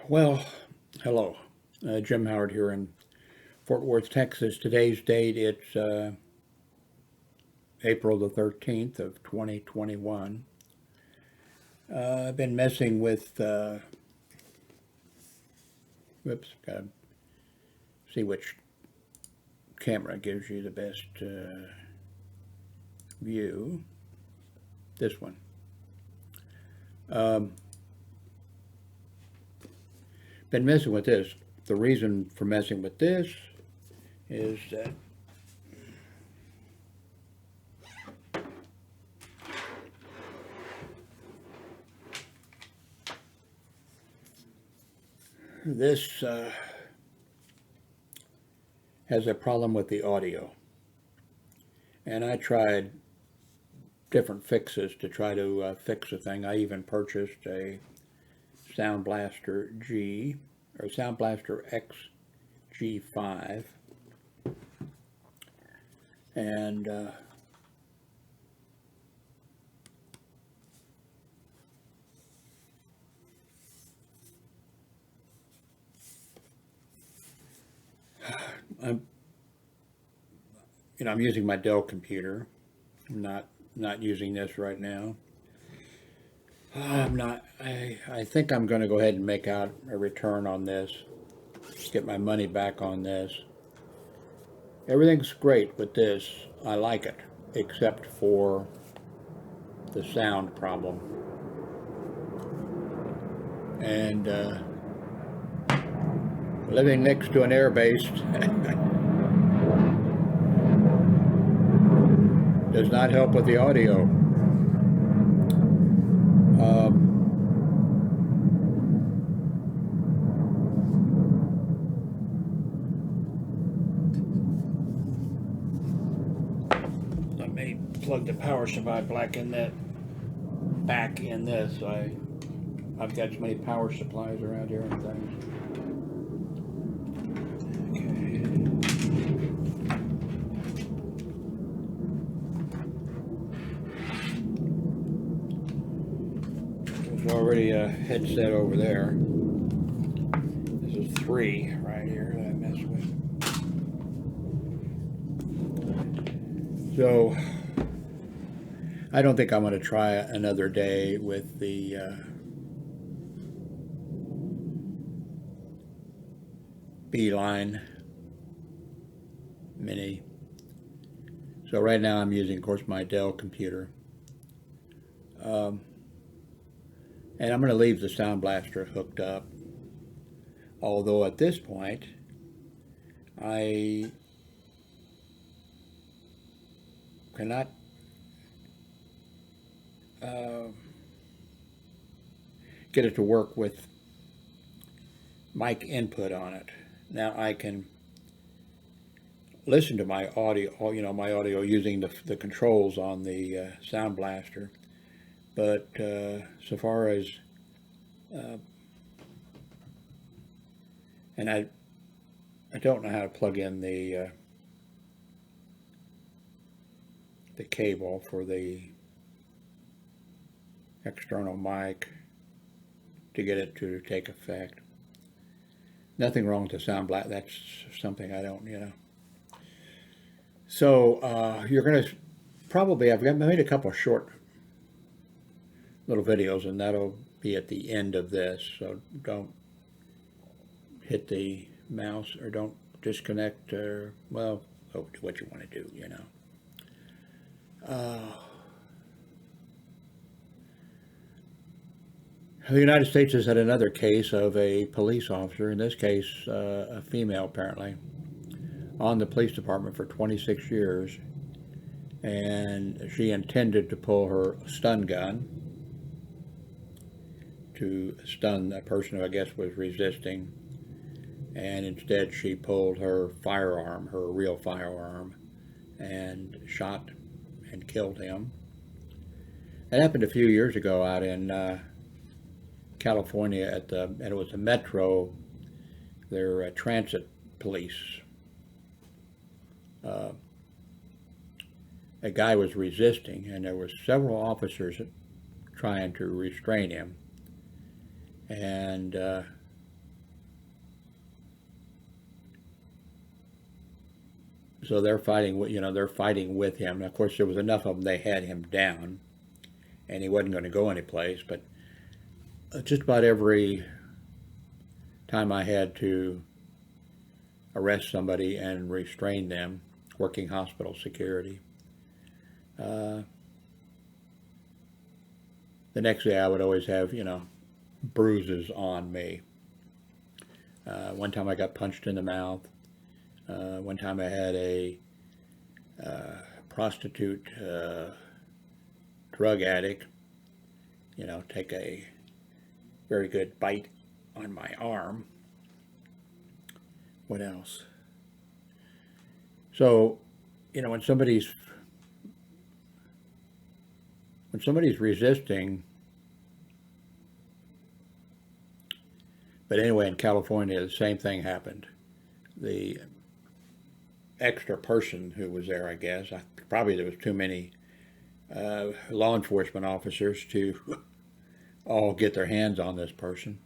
Well, hello. Jim Howard here in Fort Worth, Texas. Today's date, it's April the 13th of 2021. I've been messing with, whoops, gotta see which camera gives you the best view. This one. Been messing with this. The reason for messing with this is that this has a problem with the audio. And I tried different fixes to try to fix the thing. I even purchased a Sound Blaster G or Sound Blaster XG5, and I'm using my Dell computer. I'm not using this right now. I think I'm going to go ahead and make out a return on this, get my money back on this. Everything's great with this. I like it, except for the sound problem. And living next to an air base does not help with the audio. Let me plug the power supply back in this. I've got so many power supplies around here and things. There's already a headset over there. This is 3 right here that I mess with. So I don't think I'm going to try another day with the Beeline Mini. So right now I'm using, of course, my Dell computer. And I'm going to leave the Sound Blaster hooked up. Although at this point, I cannot get it to work with mic input on it. Now I can listen to my audio, using the controls on the Sound Blaster. But so far as, and I don't know how to plug in the cable for the external mic to get it to take effect. Nothing wrong with the Sound Blaster. That's something I don't, So you're going to probably, I've made a couple of short little videos, and that'll be at the end of this, so don't hit the mouse or don't disconnect, or, well, do what you want to do, The United States has had another case of a police officer, in this case a female apparently, on the police department for 26 years, and she intended to pull her stun gun to stun a person who I guess was resisting, and instead she pulled her firearm, her real firearm, and shot and killed him. That happened a few years ago out in California and it was a Metro, their transit police. A guy was resisting, and there were several officers trying to restrain him. And So they're fighting, they're fighting with him. And of course, there was enough of them, they had him down, and he wasn't going to go anyplace. But just about every time I had to arrest somebody and restrain them, working hospital security, the next day I would always have, bruises on me. One time I got punched in the mouth. One time I had a prostitute drug addict, take a very good bite on my arm. What else? So, when somebody's resisting, but anyway, in California, the same thing happened. The extra person who was there, I guess, probably there was too many law enforcement officers to all get their hands on this person.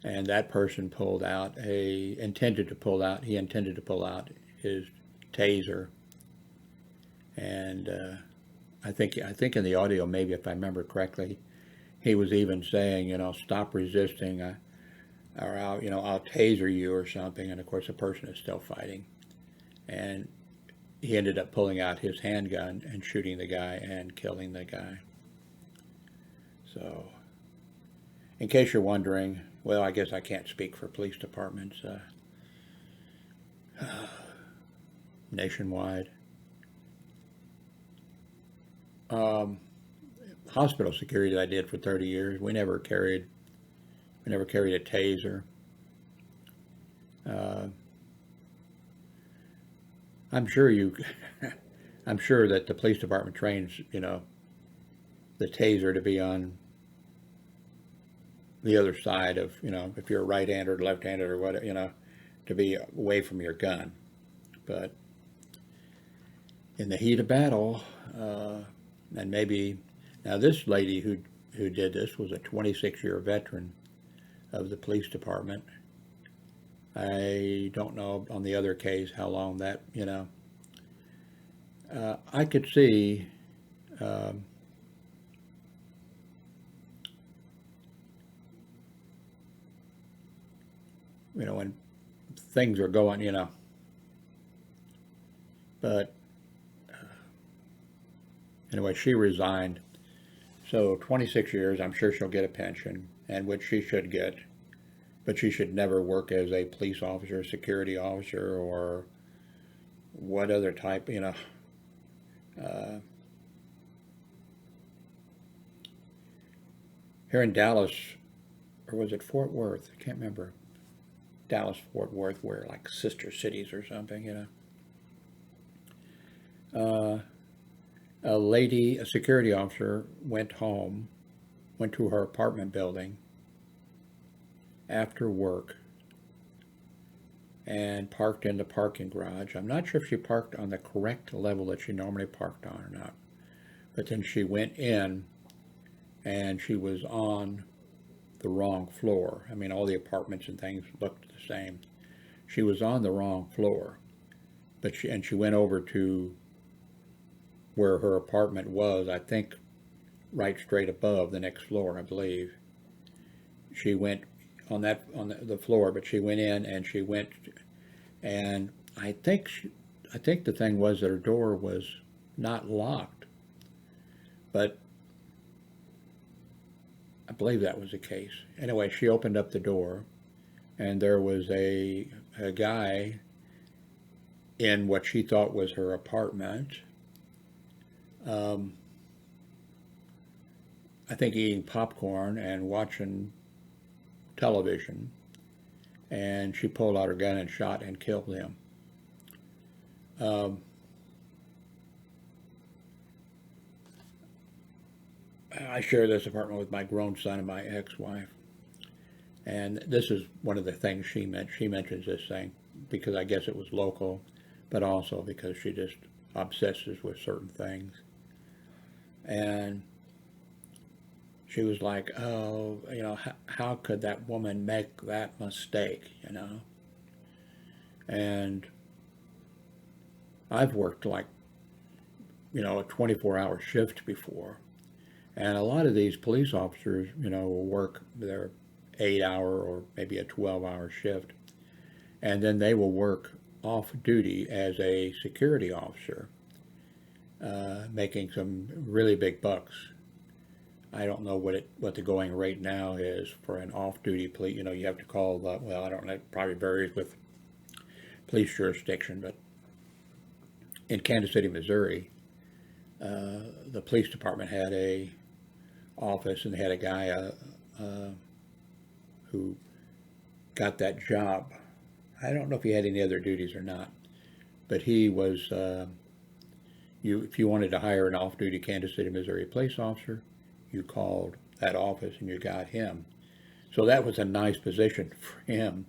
And that person intended to pull out his taser. And I think in the audio, maybe if I remember correctly, he was even saying, stop resisting, or I'll taser you or something. And of course, the person is still fighting. And he ended up pulling out his handgun and shooting the guy and killing the guy. So, in case you're wondering, well, I guess I can't speak for police departments nationwide. Hospital security that I did for 30 years, we never carried a taser. I'm sure that the police department trains, the taser to be on the other side of, if you're right-handed or left-handed or whatever, to be away from your gun. But in the heat of battle, and maybe, now this lady who did this was a 26-year veteran of the police department. I don't know on the other case how long that, I could see when things are going, but anyway, she resigned. So 26 years, I'm sure she'll get a pension, and which she should get, but she should never work as a police officer, security officer, or what other type, here in Dallas, or was it Fort Worth? I can't remember. Dallas, Fort Worth, were like sister cities or something, a security officer went to her apartment building after work and parked in the parking garage. I'm not sure if she parked on the correct level that she normally parked on or not, but then she went in and she was on the wrong floor. I mean, all the apartments and things looked the same. She was on the wrong floor, but she went over to where her apartment was, I think right straight above the next floor, I believe. She went on the floor, but she went in and I think the thing was that her door was not locked, but I believe that was the case. Anyway, she opened up the door, and there was a guy in what she thought was her apartment. I think eating popcorn and watching television, and she pulled out her gun and shot and killed him. I share this apartment with my grown son and my ex-wife, and this is one of the things she mentions this thing because I guess it was local, but also because she just obsesses with certain things. And she was like, oh, how could that woman make that mistake, And I've worked like, a 24-hour shift before. And a lot of these police officers, will work their 8-hour or maybe a 12-hour shift. And then they will work off duty as a security officer, making some really big bucks. I don't know what the going rate now is for an off-duty police. You have to call well, I don't know, it probably varies with police jurisdiction, but in Kansas City, Missouri, the police department had a office, and they had a guy who got that job. I don't know if he had any other duties or not, but he was, if you wanted to hire an off-duty Kansas City, Missouri police officer, you called that office and you got him. So that was a nice position for him,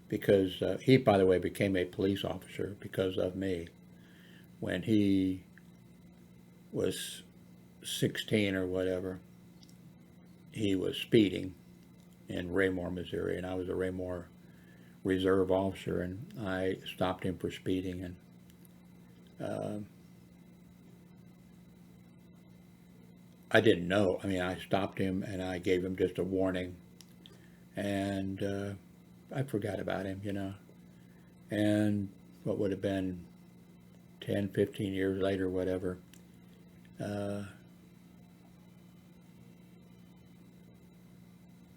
because he, by the way, became a police officer because of me. When he was 16 or whatever, he was speeding in Raymore, Missouri, and I was a Raymore reserve officer, and I stopped him for speeding, and I didn't know. I mean, I stopped him and I gave him just a warning, and I forgot about him, and what would have been 10, 15 years later, whatever,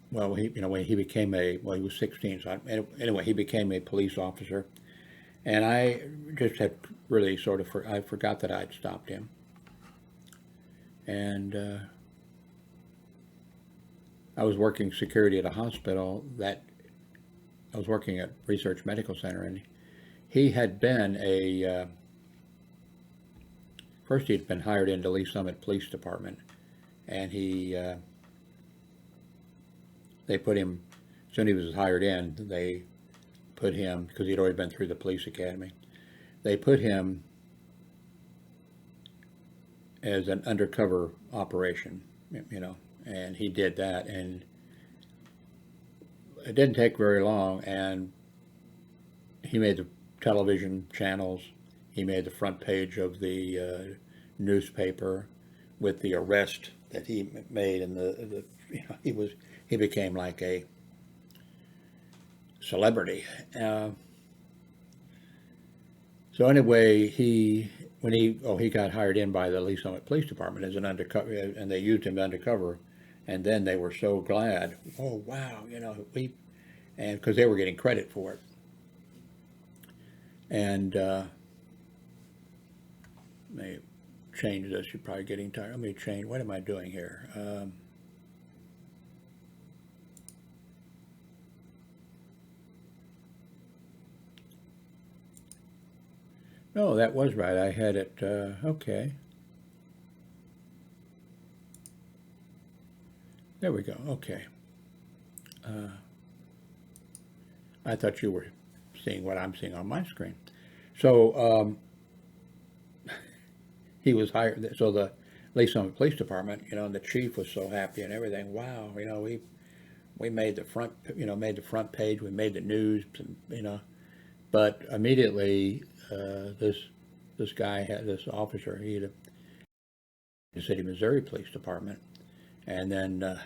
well, when he became he was 16, so anyway, he became a police officer, and I just had really I forgot that I'd stopped him, and I was working security at a hospital I was working at Research Medical Center, and he had been first he'd been hired into Lee Summit Police Department, and they put him, as soon as he was hired in, they put him, because he'd already been through the police academy, they put him as an undercover operation, and he did that, and it didn't take very long, and he made the television channels, he made the front page of the newspaper with the arrest that he made, and he became like a celebrity. So anyway, he got hired in by the Lee Summit Police Department as an undercover, and they used him undercover, and then they were so glad. Oh wow, and because they were getting credit for it, and let me change this. You're probably getting tired. Let me change. What am I doing here? No, that was right. I had it, okay. There we go, okay. I thought you were seeing what I'm seeing on my screen. So he was hired, so the Lee Summit Police Department, and the chief was so happy and everything. Wow, we made the front, made the front page, we made the news, and, but immediately this guy this officer, he had the City, Missouri Police Department, and then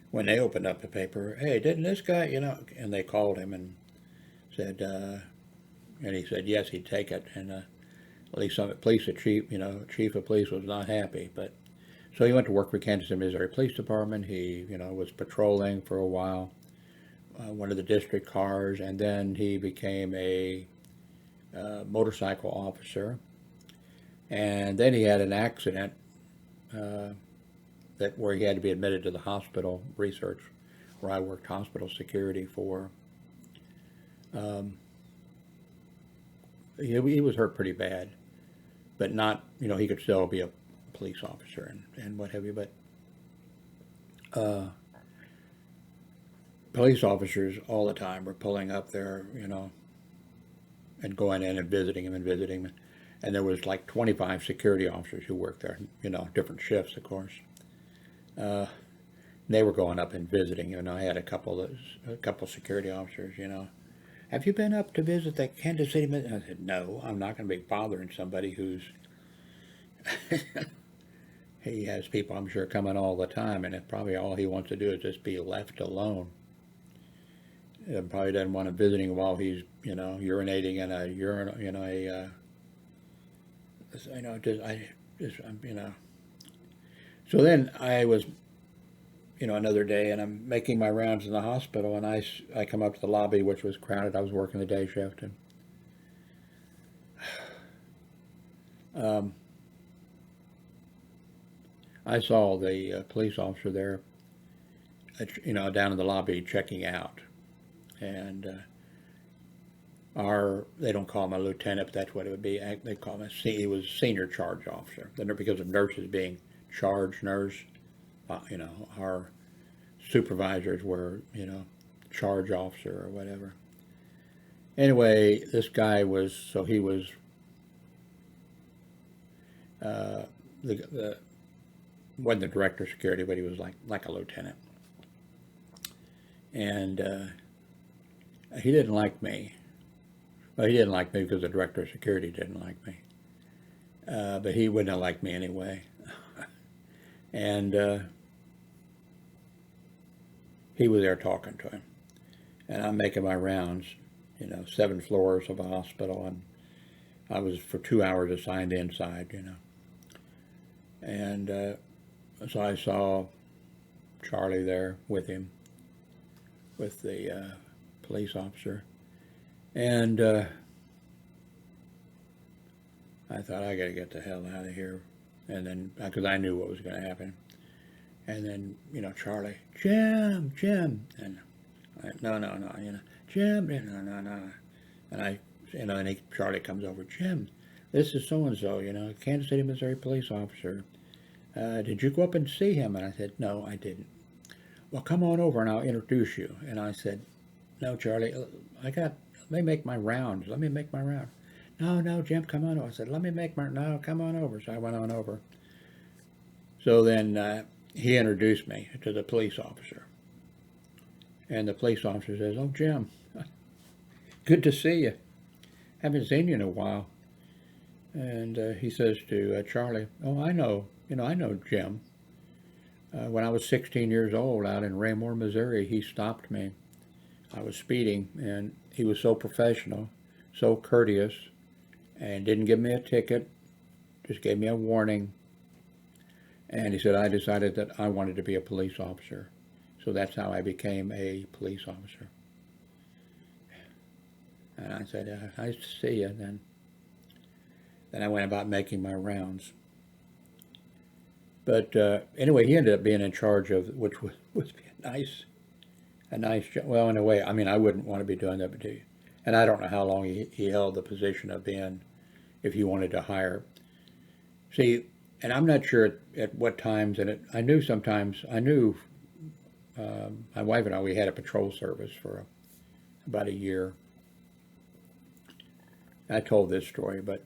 when they opened up the paper, hey, didn't this guy, and they called him and said, and he said yes, he'd take it, and Lee Summit Police, the chief of police was not happy, but so he went to work for Kansas City, Missouri Police Department. He was patrolling for a while, one of the district cars, and then he became a motorcycle officer, and then he had an accident where he had to be admitted to the hospital research, where I worked hospital security for. He was hurt pretty bad, but not, he could still be a police officer and what have you, but police officers all the time were pulling up there, and going in and visiting him, and there was like 25 security officers who worked there, different shifts, of course. They were going up and visiting, I had a couple security officers, have you been up to visit the Kansas City? I said, no, I'm not going to be bothering somebody who's, he has people, I'm sure, coming all the time, and probably all he wants to do is just be left alone. And probably doesn't want him visiting while he's, urinating in a urinal, So then I was, another day, and I'm making my rounds in the hospital, and I come up to the lobby, which was crowded. I was working the day shift, and I saw the police officer there, down in the lobby checking out, and they don't call him a lieutenant, but that's what it would be. They call him he was senior charge officer. Because of nurses being charge nurse, our supervisors were, charge officer or whatever. Anyway, this guy was, he was, wasn't the director of security, but he was like a lieutenant. And he didn't like me. Well, he didn't like me because the director of security didn't like me. But he wouldn't have liked me anyway. And he was there talking to him. And I'm making my rounds, 7 floors of a hospital, and I was for 2 hours assigned inside, And so I saw Charlie there with him, with the police officer. And I thought, I got to get the hell out of here. And then, because I knew what was going to happen. And then, Charlie, Jim. And no, Jim, no. And Charlie comes over, Jim, this is so-and-so, Kansas City, Missouri police officer. Did you go up and see him? And I said, no, I didn't. Well, come on over and I'll introduce you. And I said, no, Charlie, let me make my rounds. No, Jim, come on over. I said, come on over. So I went on over. So then he introduced me to the police officer. And the police officer says, oh, Jim, good to see you. Haven't seen you in a while. And he says to Charlie, oh, I know Jim. When I was 16 years old out in Raymore, Missouri, he stopped me. I was speeding, and he was so professional, so courteous, and didn't give me a ticket, just gave me a warning. And he said, I decided that I wanted to be a police officer. So that's how I became a police officer. And I said, nice to see you. Then I went about making my rounds. But anyway, he ended up being in charge of, which was a nice job. Well, in a way, I wouldn't want to be doing that, and I don't know how long he held the position of being, if he wanted to hire. See, and I'm not sure at what times, and I knew my wife and I, we had a patrol service for about a year. I told this story, but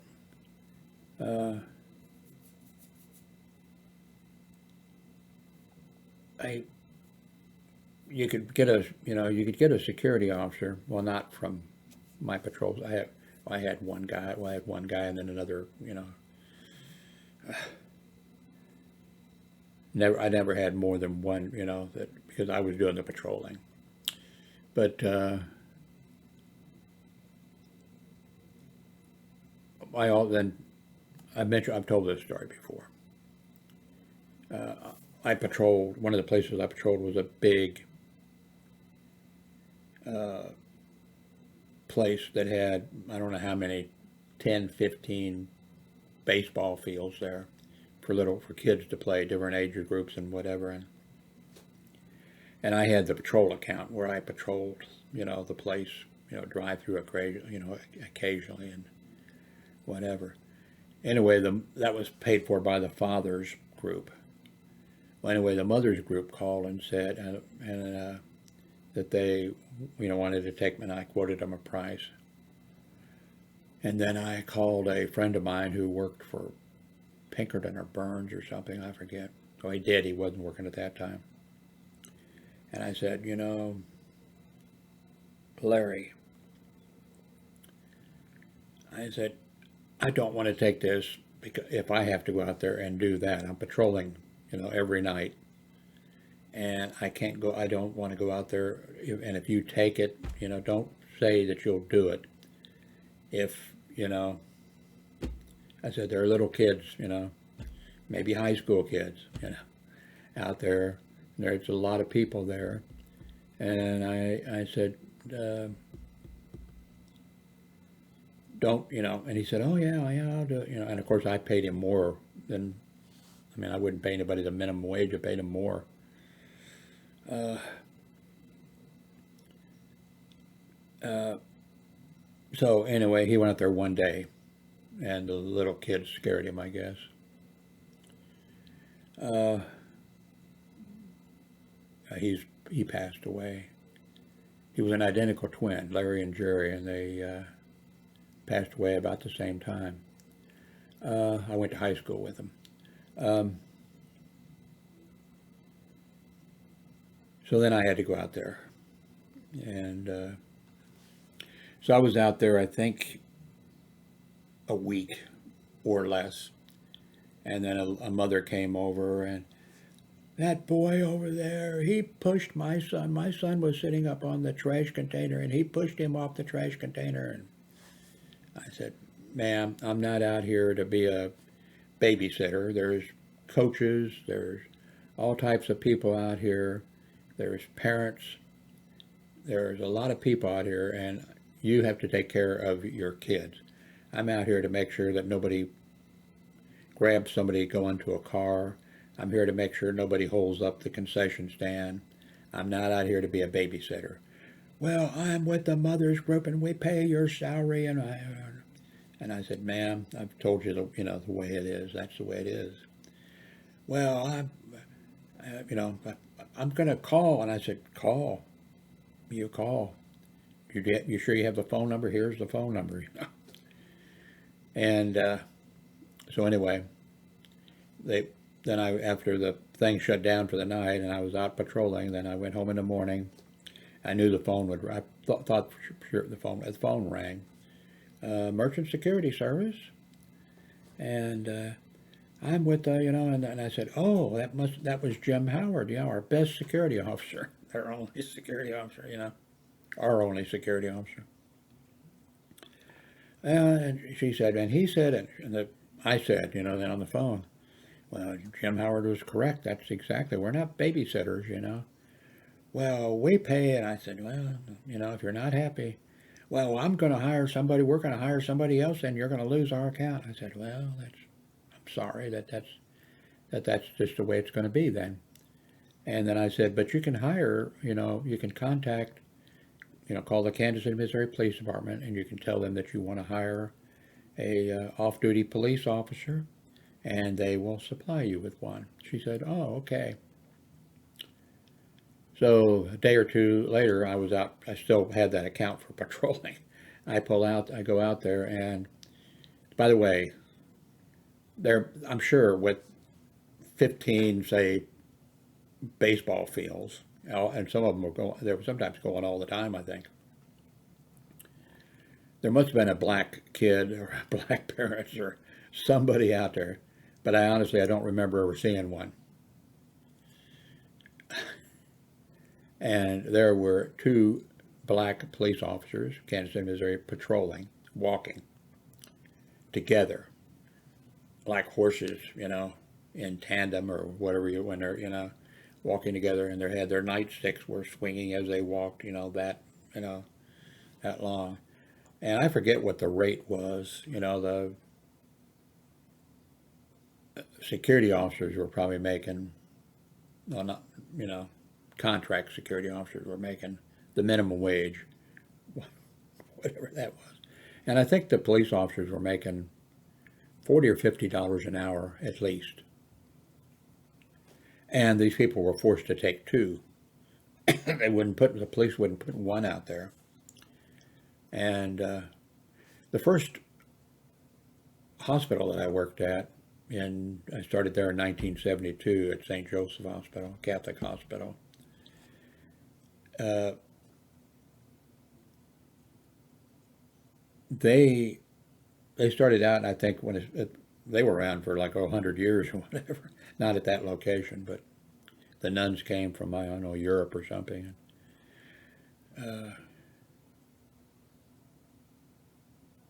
you could get a security officer. Well, not from my patrols. I had one guy. Well, I had one guy, and then another. I never had more than one. Because I was doing the patrolling. But I've told this story before. I patrolled, one of the places I patrolled was a big place that had, I don't know how many, 10, 15 baseball fields there for kids to play, different age groups and whatever. And I had the patrol account where I patrolled, the place, drive through occasionally and whatever. Anyway, that was paid for by the father's group. Well, anyway, the mother's group called and said that they, wanted to take me, and I quoted them a price. And then I called a friend of mine who worked for Pinkerton or Burns or something, I forget. Oh, he did. He wasn't working at that time. And I said, Larry, I said, I don't want to take this because if I have to go out there and do that, I'm patrolling, every night, and I can't go. I don't want to go out there. And if you take it, don't say that you'll do it. If I said there are little kids, maybe high school kids, out there. There's a lot of people there, and I said. Don't, and he said, oh yeah, yeah, I'll do it, and of course I paid him more than, I wouldn't pay anybody the minimum wage, I paid him more. Uh, uh, so anyway, he went out there one day, and the little kid scared him, I guess. Uh, he passed away. He was an identical twin, Larry and Jerry, and they passed away about the same time. I went to high school with them. So then I had to go out there. And so I was out there, I think, a week or less. And then a mother came over, and that boy over there, he pushed my son. My son was sitting up on the trash container, and he pushed him off the trash container. And I said, ma'am, I'm not out here to be a babysitter. There's coaches, there's all types of people out here. There's parents. There's a lot of people out here, and you have to take care of your kids. I'm out here to make sure that nobody grabs somebody going to a car. I'm here to make sure nobody holds up the concession stand. I'm not out here to be a babysitter. Well, I'm with the mothers group, and we pay your salary, and I said, ma'am, I've told you the way it is. That's the way it is. Well, I'm going to call, and I said, call. You call. You sure you have the phone number? Here's the phone number. And so anyway, after the thing shut down for the night, and I was out patrolling, then I went home in the morning. I knew the phone would. I thought for sure the phone rang. Merchant Security Service, and I'm with and I said, oh, that was Jim Howard, our best security officer, our only security officer, our only security officer. And she said, and he said, I said, then on the phone, well, Jim Howard was correct. That's exactly. We're not babysitters, Well, we pay, and I said, well, if you're not happy, well, I'm going to hire somebody. We're going to hire somebody else, and you're going to lose our account. I said, well, I'm sorry that's just the way it's going to be then. And then I said, but you can hire, you can contact, call the Kansas City, Missouri Police Department, and you can tell them that you want to hire a off-duty police officer, and they will supply you with one. She said, oh, okay. So a day or two later, I was out. I still had that account for patrolling. I go out there, and by the way, I'm sure with 15, say, baseball fields, and some of them they were sometimes going all the time, I think. There must have been a black kid or black parents or somebody out there, but I don't remember ever seeing one. And there were 2 black police officers, Kansas City, Missouri, patrolling, walking together, like horses, in tandem or whatever, when they're, walking together, and their nightsticks were swinging as they walked, that long. And I forget what the rate was, the security officers were probably making, well, not, contract security officers were making the minimum wage, whatever that was. And I think the police officers were making $40 or $50 an hour at least. And these people were forced to take 2. The police wouldn't put 1 out there. And the first hospital that I worked at, I started there in 1972 at St. Joseph Hospital, Catholic Hospital. They they started out, I think, when they were around for like 100 years or whatever. Not at that location, but the nuns came from, I don't know, Europe or something.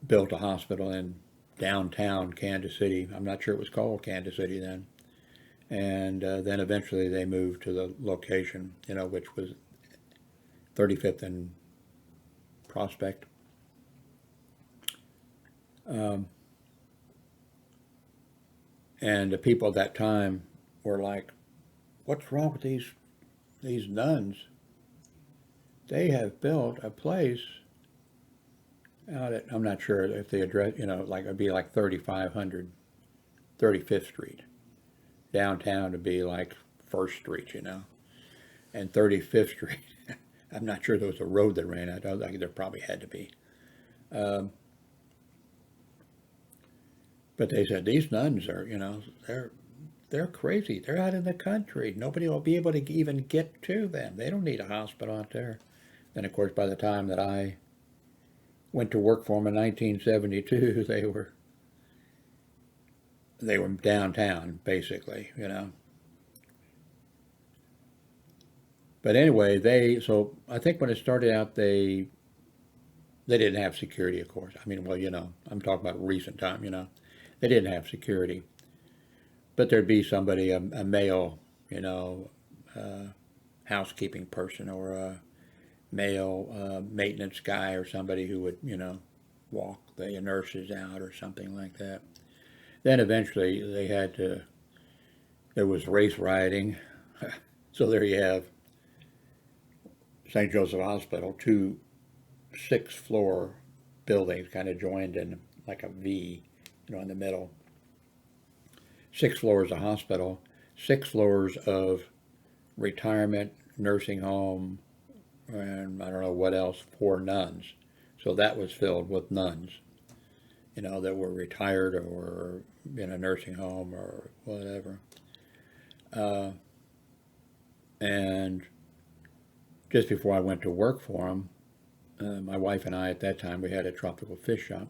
Built a hospital in downtown Kansas City. I'm not sure it was called Kansas City then. And then eventually they moved to the location, which was 35th and Prospect. And the people at that time were like, "What's wrong with these nuns? They have built a place out at, I'm not sure if the address, like it'd be like 3500 35th Street. Downtown to be like 1st Street, and 35th Street. I'm not sure there was a road that ran out. There probably had to be. But they said these nuns are, they're crazy. They're out in the country. Nobody will be able to even get to them. They don't need a hospital out there. Then, of course, by the time that I went to work for them in 1972, they were downtown, basically, But anyway, so I think when it started out, they didn't have security, of course. I mean, well, I'm talking about recent time, They didn't have security. But there'd be somebody, a male, housekeeping person or a male maintenance guy or somebody who would, walk the nurses out or something like that. Then eventually there was race rioting. So there you have St. Joseph Hospital, 2 6-floor buildings kind of joined in like a V, in the middle. 6 floors of hospital, 6 floors of retirement, nursing home, and I don't know what else, for nuns. So that was filled with nuns, that were retired or in a nursing home or whatever. And just before I went to work for them, my wife and I at that time, we had a tropical fish shop.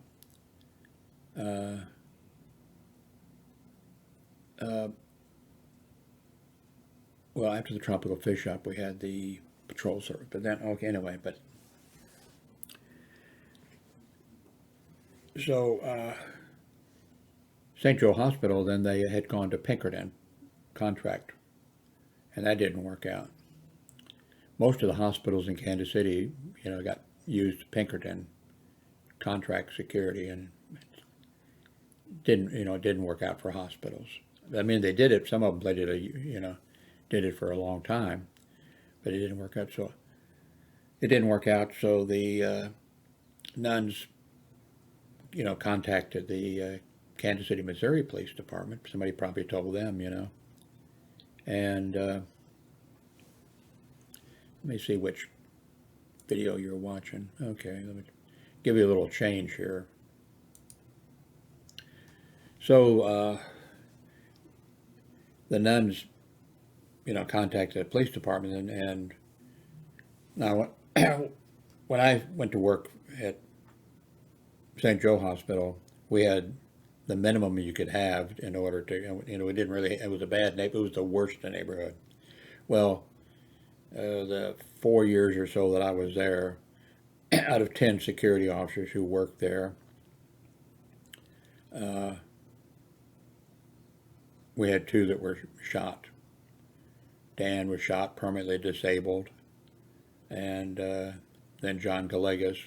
Well, after the tropical fish shop, we had the patrol service. But then, okay, anyway, but so St. Joe Hospital, then they had gone to Pinkerton contract, and that didn't work out. Most of the hospitals in Kansas City, got used Pinkerton contract security, and it didn't work out for hospitals. I mean, they did it. Some of them they did it for a long time, but it didn't work out. So it didn't work out. So the nuns, contacted the Kansas City, Missouri Police Department. Somebody probably told them, and let me see which video you're watching. Okay, let me give you a little change here. So the nuns, contacted the police department, and now when I went to work at St. Joe Hospital, we had the minimum you could have in order to, it didn't really, it was a bad neighborhood, it was the worst in the neighborhood. Well, the 4 years or so that I was there, out of 10 security officers who worked there, we had 2 that were shot. Dan was shot, permanently disabled, and then John Galegas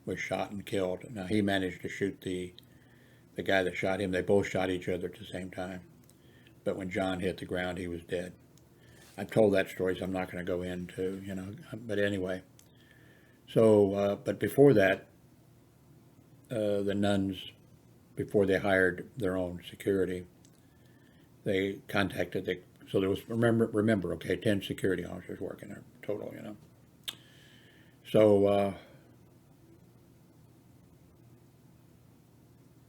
was shot and killed. Now, he managed to shoot the guy that shot him. They both shot each other at the same time. But when John hit the ground, he was dead. I've told that story, so I'm not going to go into, but anyway. So, but before that, the nuns, before they hired their own security, they contacted so there was, remember, okay, 10 security officers working there total, So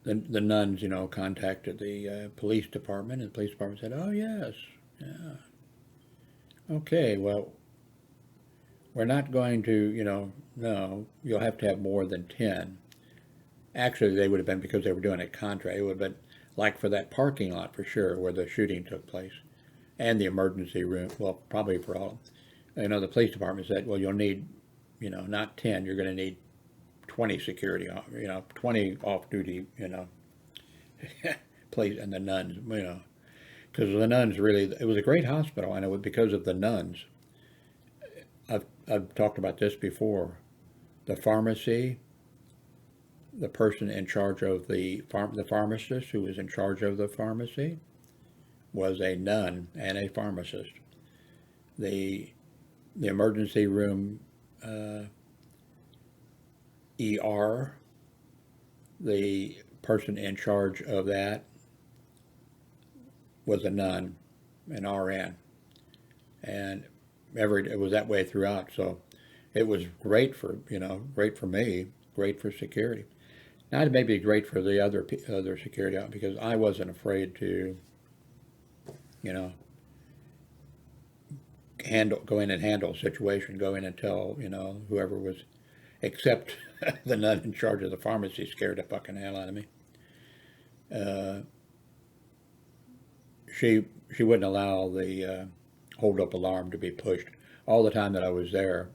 the nuns, contacted the police department, and the police department said, "Oh yes, yeah, okay, well, we're not going to, no, you'll have to have more than 10." Actually, they would have been because they were doing a contract. It would have been like for that parking lot for sure where the shooting took place, and the emergency room. Well, probably for all. The police department said, well, you'll need, not 10. You're going to need 20 security, 20 off-duty, police and the nuns, because the nuns really. It was a great hospital, and it was because of the nuns. I've talked about this before. The pharmacy, the person in charge of the pharmacist who was in charge of the pharmacy was a nun and a pharmacist. The emergency room ER, the person in charge of that was a nun, an RN, and it was that way throughout. So it was great for great for me, great for security. Now it may be great for the other security because I wasn't afraid to, go in and handle a situation, go in and tell whoever was, except the nun in charge of the pharmacy scared the fucking hell out of me. She wouldn't allow the hold up alarm to be pushed all the time that I was there.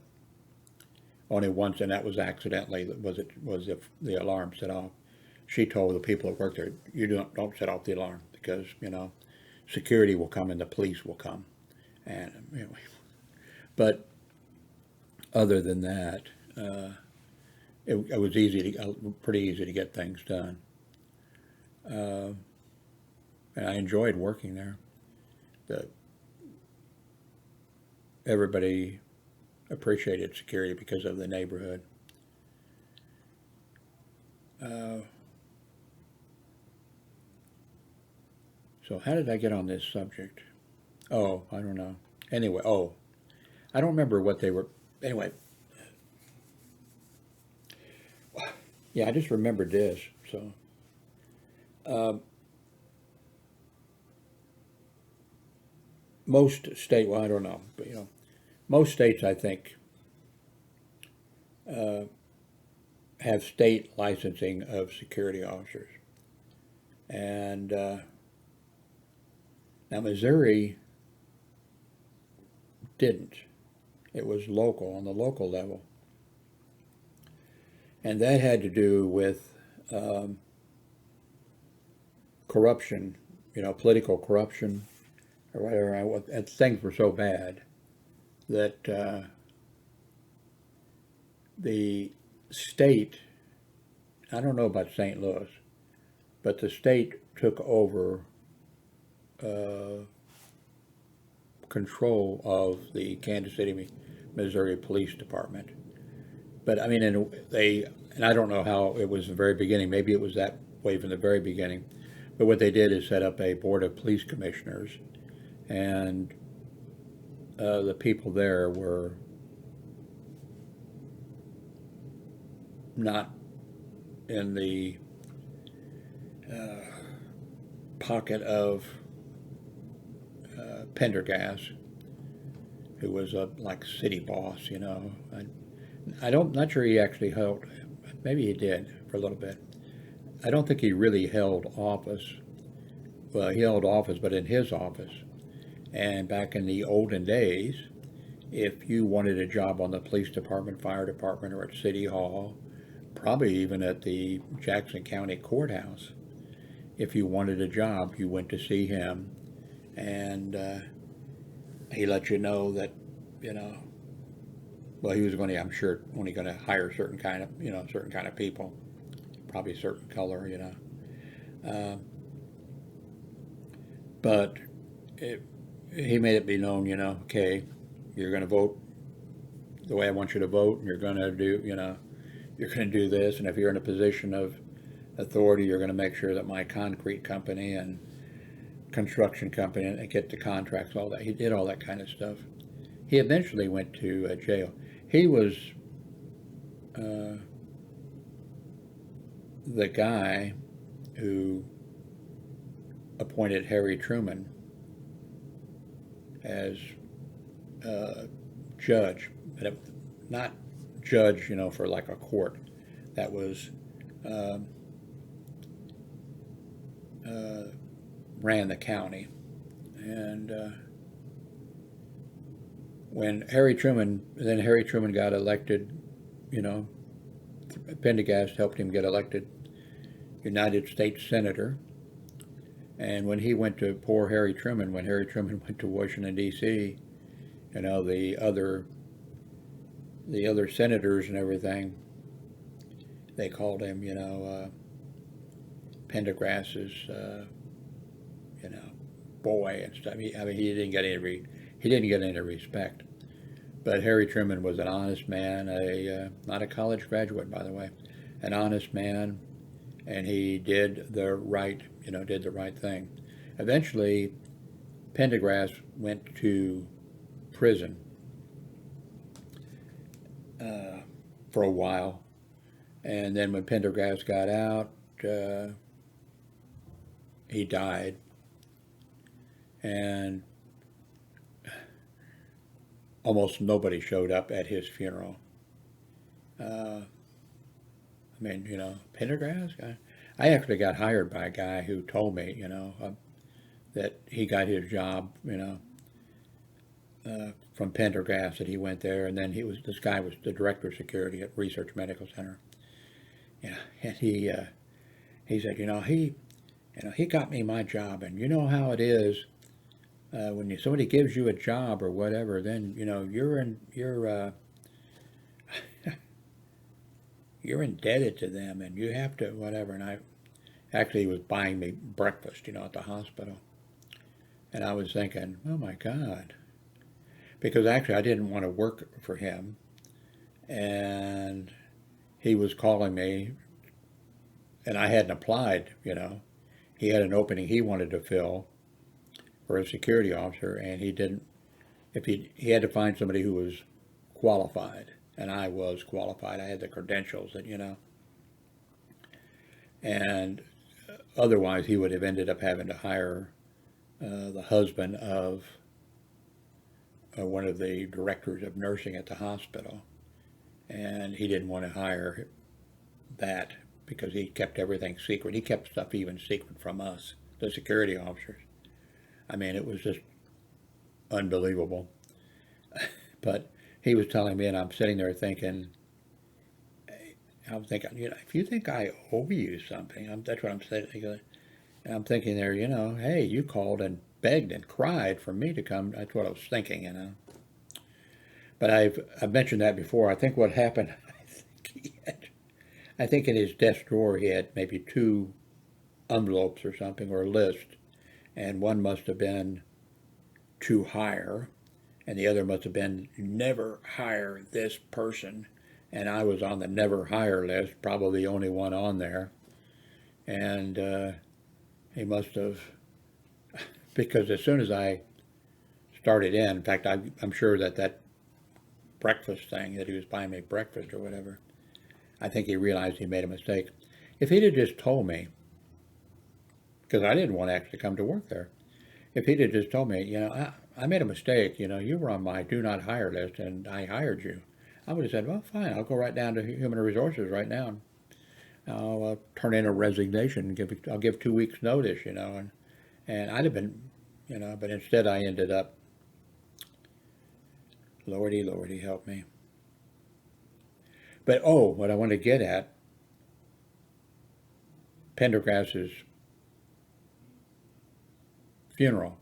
Only once, and that was accidentally, was if the alarm set off. She told the people that worked there, you don't set off the alarm because security will come and the police will come, and anyway. But other than that, it was pretty easy to get things done, and I enjoyed working there. Everybody appreciated security because of the neighborhood. So how did I get on this subject? Oh, I don't know. Anyway, I don't remember what they were. Anyway, yeah, I just remembered this. So, most state, well, I don't know, but most states, I think, have state licensing of security officers. And now Missouri didn't. It was local, on the local level. And that had to do with corruption, political corruption, or whatever. And things were so bad that the state, I don't know about St. Louis, but the state took over control of the Kansas City, Missouri Police Department. But I mean, and I don't know how it was in the very beginning. Maybe it was that way from the very beginning. But what they did is set up a board of police commissioners, and the people there were not in the pocket of Pendergast, who was a city boss. Not sure he actually held. Maybe he did for a little bit. I don't think he really held office. Well, he held office, but in his office. And back in the olden days, if you wanted a job on the police department, fire department, or at City Hall, probably even at the Jackson County Courthouse, if you wanted a job, you went to see him, and he let you know that, well, he was going to, I'm sure, only going to hire certain kind of people, probably a certain color, but he made it be known, okay, you're going to vote the way I want you to vote, and you're going to do, you're going to do this, and if you're in a position of authority, you're going to make sure that my concrete company and construction company and get the contracts, all that. He did all that kind of stuff. He eventually went to jail. He was the guy who appointed Harry Truman as judge, but not judge, for like a court. That was um, ran the county. And when Harry Truman got elected, you know, Pendergast helped him get elected United States Senator. And when he went to poor Harry Truman, when Harry Truman went to Washington D.C., you know, the other senators and everything, they called him, you know, Pendergast's, you know, boy and stuff. I mean, he didn't get any respect. But Harry Truman was an honest man, not a college graduate, by the way, an honest man, and he did the right, you know, did the right thing. Eventually, Pendergast went to prison for a while, and then when Pendergast got out, he died, and almost nobody showed up at his funeral. I mean, you know, Pendergast. I actually got hired by a guy who told me, you know, that he got his job, you know, from Pendergast, that he went there, and then this guy was the director of security at Research Medical Center. Yeah, and he said, you know, he got me my job, and you know how it is when somebody gives you a job or whatever, then you know you're indebted to them, and you have to whatever. And I actually he was buying me breakfast, you know, at the hospital, and I was thinking, oh my God, because actually I didn't want to work for him, and he was calling me, and I hadn't applied, you know. He had an opening he wanted to fill for a security officer, and he didn't. If he had to find somebody who was qualified, and I was qualified. I had the credentials that you know, and otherwise he would have ended up having to hire the husband of one of the directors of nursing at the hospital, and he didn't want to hire that because he kept everything secret. He kept stuff even secret from us, the security officers. I mean, it was just unbelievable. But he was telling me, and I'm sitting there thinking, you know, if you think I owe you something, that's what I'm saying. And I'm thinking there, you know, hey, you called and begged and cried for me to come. That's what I was thinking, you know. But I've mentioned that before. I think what happened, I think in his desk drawer he had maybe 2 envelopes or something, or a list, and one must have been to hire, and the other must have been never hire this person, and I was on the never hire list, probably the only one on there, and he must have, because as soon as I started in fact, I'm sure that breakfast thing, that he was buying me breakfast or whatever, I think he realized he made a mistake. If he'd have just told me, because I didn't want to actually come to work there, if he'd have just told me, you know, I made a mistake, you know, you were on my do not hire list and I hired you, I would have said, well, fine, I'll go right down to Human Resources right now, and I'll turn in a resignation, I'll give 2 weeks notice, you know, and I'd have been, you know, but instead I ended up, Lordy, Lordy, help me. But, oh, what I want to get at, Pendergast's funeral,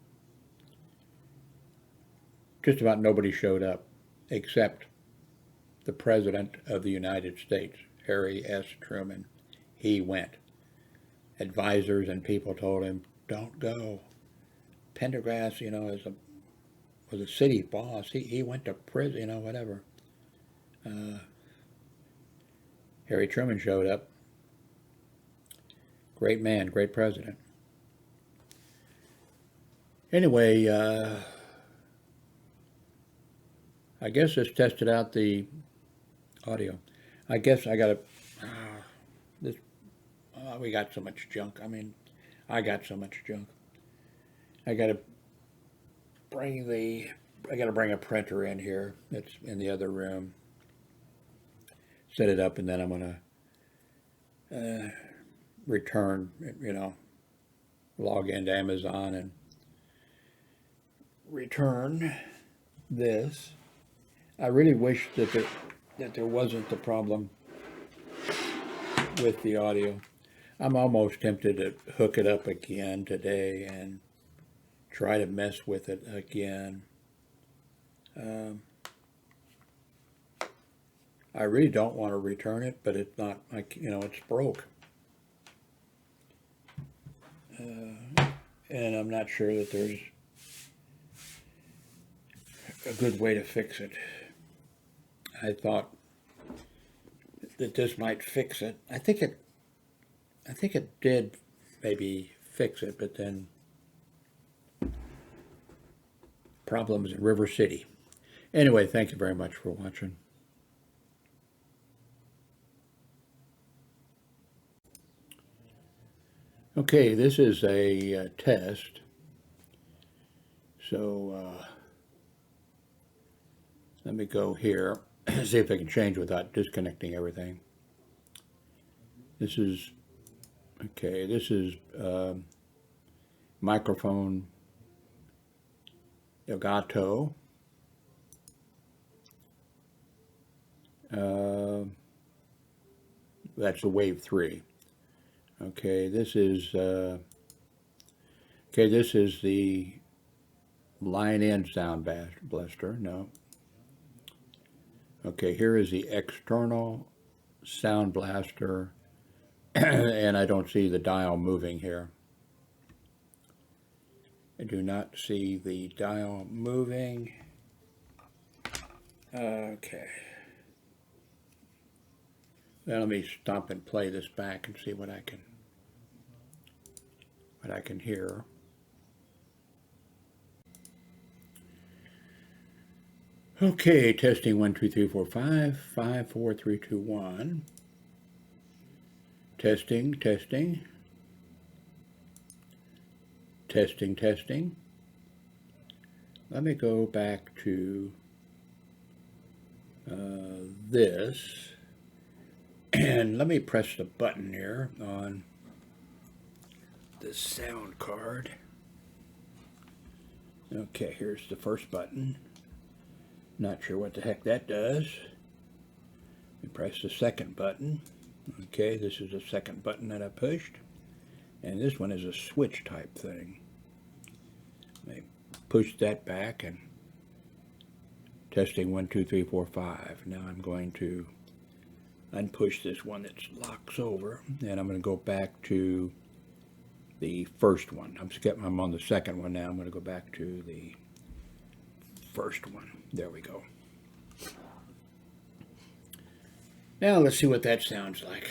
just about nobody showed up except the President of the United States, Harry S. Truman. He went. Advisors and people told him, don't go. Pendergast, you know, was a city boss. He went to prison, you know, whatever. Harry Truman showed up. Great man, great president. Anyway, I guess this tested out the audio. I guess I got to, this, we got so much junk. I mean, I got so much junk. I got to bring a printer in here that's in the other room, set it up, and then I'm going return, log into Amazon and return this. I really wish that there wasn't the problem with the audio. I'm almost tempted to hook it up again today and try to mess with it again. I really don't want to return it, but it's not, it's broke. And I'm not sure that there's a good way to fix it. I thought that this might fix it. I think it did maybe fix it, but then problems in River City. Anyway, thank you very much for watching. Okay, this is a test. So let me go here, see if I can change without disconnecting everything. This is, okay, this is microphone Elgato. That's the Wave 3. Okay, this is the line-in sound blaster. No. Okay, here is the external sound blaster, and I don't see the dial moving here. I do not see the dial moving. Okay. Now let me stop and play this back and see what I can hear. Okay, testing 1 2 3 4 5 5 4 3 2 1. Testing. Let me go back to this, and let me press the button here on the sound card. Okay, here's the first button. Not sure what the heck that does. We press the second button. Okay, this is the second button that I pushed. And this one is a switch type thing. Let me push that back and testing 1 2 3 4 5. Now I'm going to unpush this one that locks over, and I'm going to go back to the first one. I'm on the second one now. I'm going to go back to the first one. There we go. Now let's see what that sounds like.